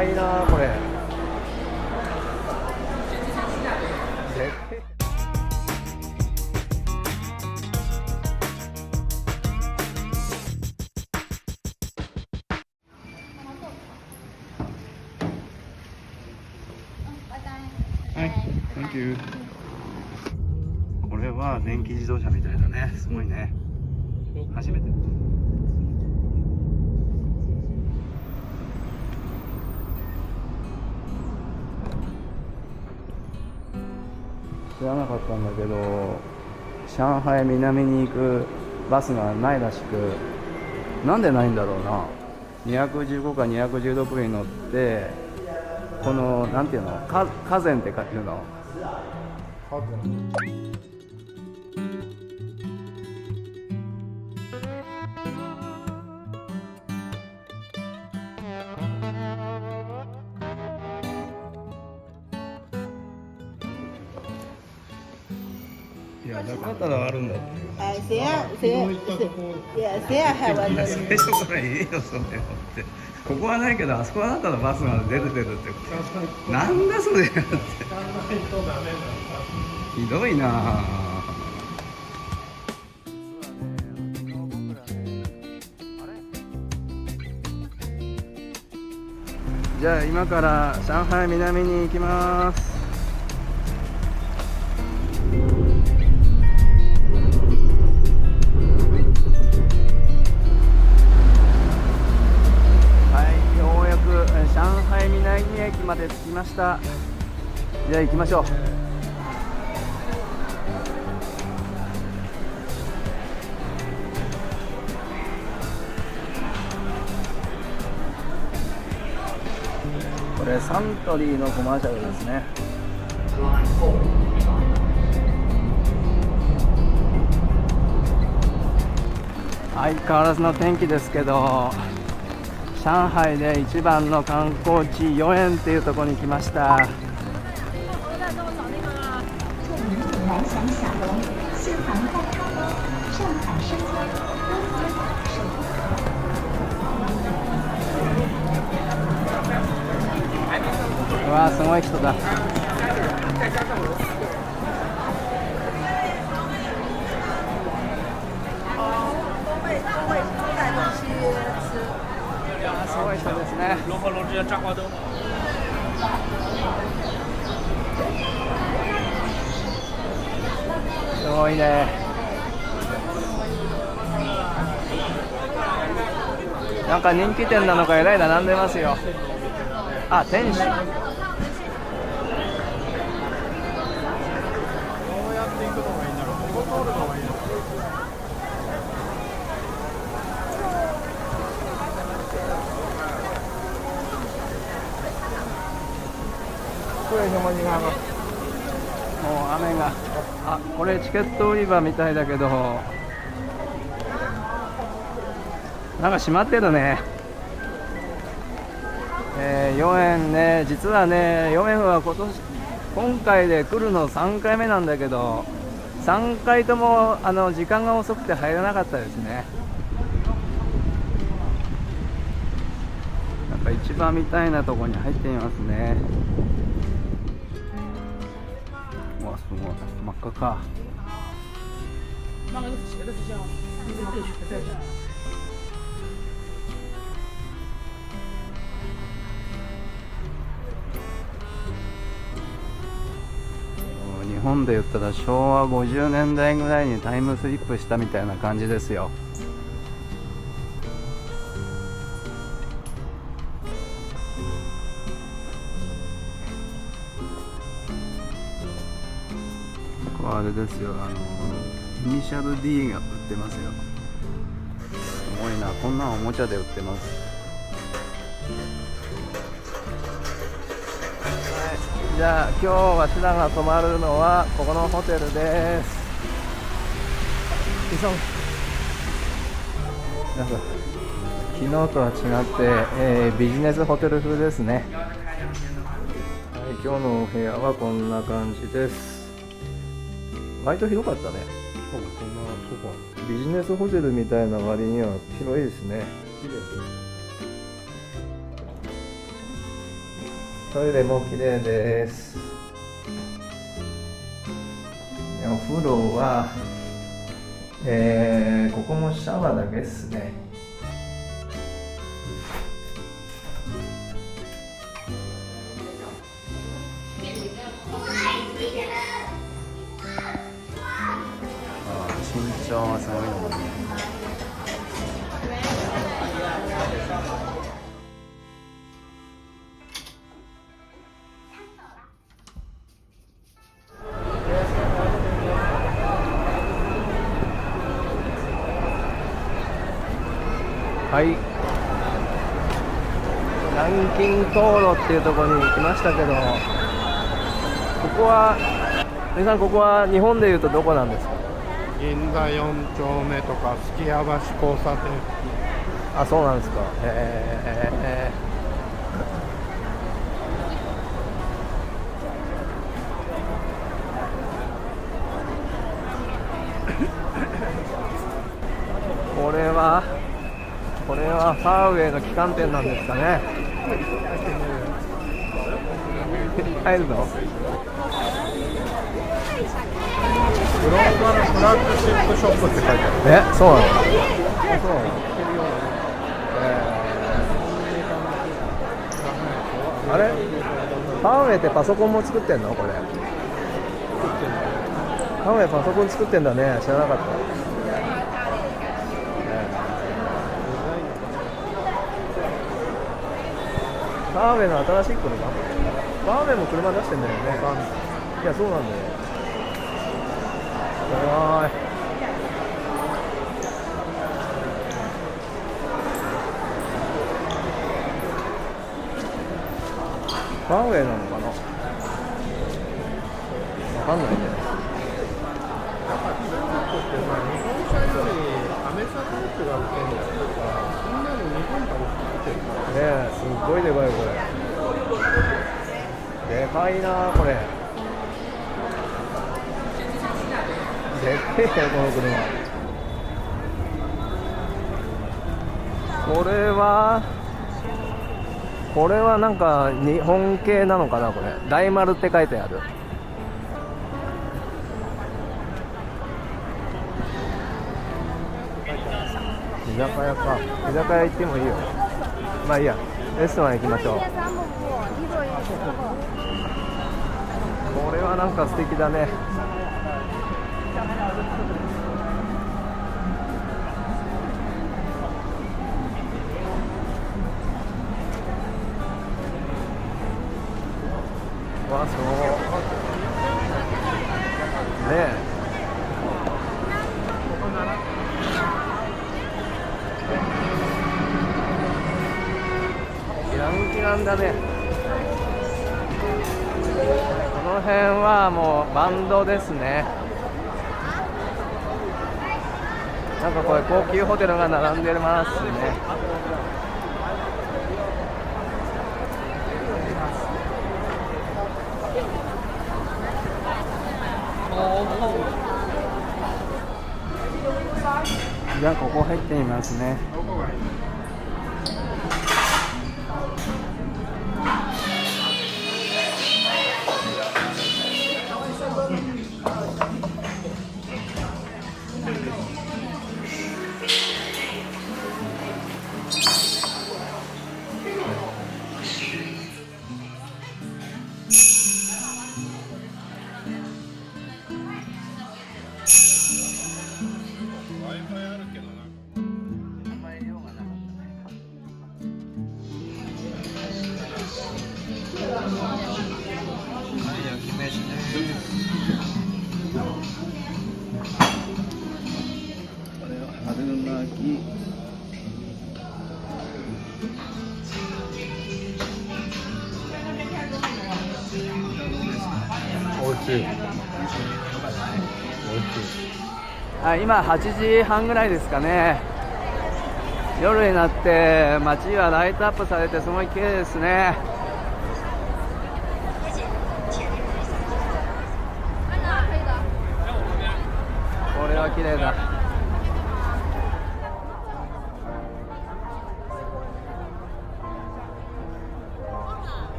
愛いなこれ。はい、Thank you。これは電気自動車みたいだね。すごいね。初めて。知らなかったんだけど、上海南に行くバスがないらしく、なんでないんだろうな。215か216に乗って、このなんていうの、カゼンっていうの。いや、だからあるんだって。谁や台湾の。最初からいいよ、それって。ここはないけど、あそこはあなたのバスが出るって。なんだそれって。ひどいな。じゃあ今から上海南に行きます。上海南駅まで着きました。じゃあ行きましょう。これサントリーのコマーシャルですね。相変わらずの天気ですけど、上海で一番の観光地豫園っていうところに来ました。うわー、すごい人だ。すごい人ですね。すごいね。なんか人気店なのかえらい並んでますよ。あ、店主。どうやって行くのがいいんだろう。ここ通るのがいいのか。もう雨が、これチケット売り場みたいだけど、なんか閉まってるね。豫園ね、実はね、豫園は今回で来るの3回目なんだけど、3回とも時間が遅くて入らなかったですね。なんか一番みたいなところに入ってみますね。わ、すごい真っ赤か。日本で言ったら昭和50年代ぐらいにタイムスリップしたみたいな感じですよ。ここはあれですよ、イニシャル D が売ってますよ。すごいな、こんなおもちゃで売ってます。じゃあ今日わしらが泊まるのはここのホテルです。なんか昨日とは違って、ビジネスホテル風ですね。はい、今日のお部屋はこんな感じです。割と広かったね。ビジネスホテルみたいな割には広いですね。トイレも綺麗です。お風呂は、ここもシャワーだけですね。身長はすごいのかね。はい、南京灯路っていうところに来ましたけど、ここは皆さん、ここは日本でいうとどこなんですか？銀座4丁目とか数寄屋橋交差点。あ、そうなんですか。これはファーウェイの旗艦店なんですかね。入るの？グローバルフラッグシップショップって書いてある。そうなの？あれ？ファーウェイってパソコンも作ってんの？これ。ファーウェイパソコン作ってんだね。知らなかった。ファーウェイの新しい車？ファーウェイも車出してんだよね。いや、そうなんだよ。すごい。ファーウェイなのかな？わかんないね。日本車よりアメ車タイプが売ってるんだよとか、みんなの日本から作ってるからねえ、すっごいでかいこれ。でかいなこれ。でけえよこの車。これはなんか日本系なのかな。これ大丸って書いてある。居酒屋か。居酒屋行ってもいいよ。まあいいや、レストラン行きましょう。これはなんか素敵だね。わ、そうねえ。人気なんだね。この辺はもうバンドですね。なんかこれ高級ホテルが並んでますね。じゃあここ入ってみますね。おいしい。おいしい。今8時半ぐらいですかね。夜になって街はライトアップされてすごい綺麗ですね。これは綺麗だ。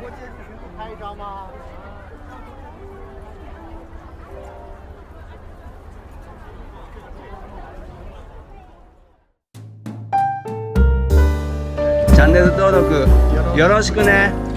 我进去拍一张吗？チャンネル登録よろしくね。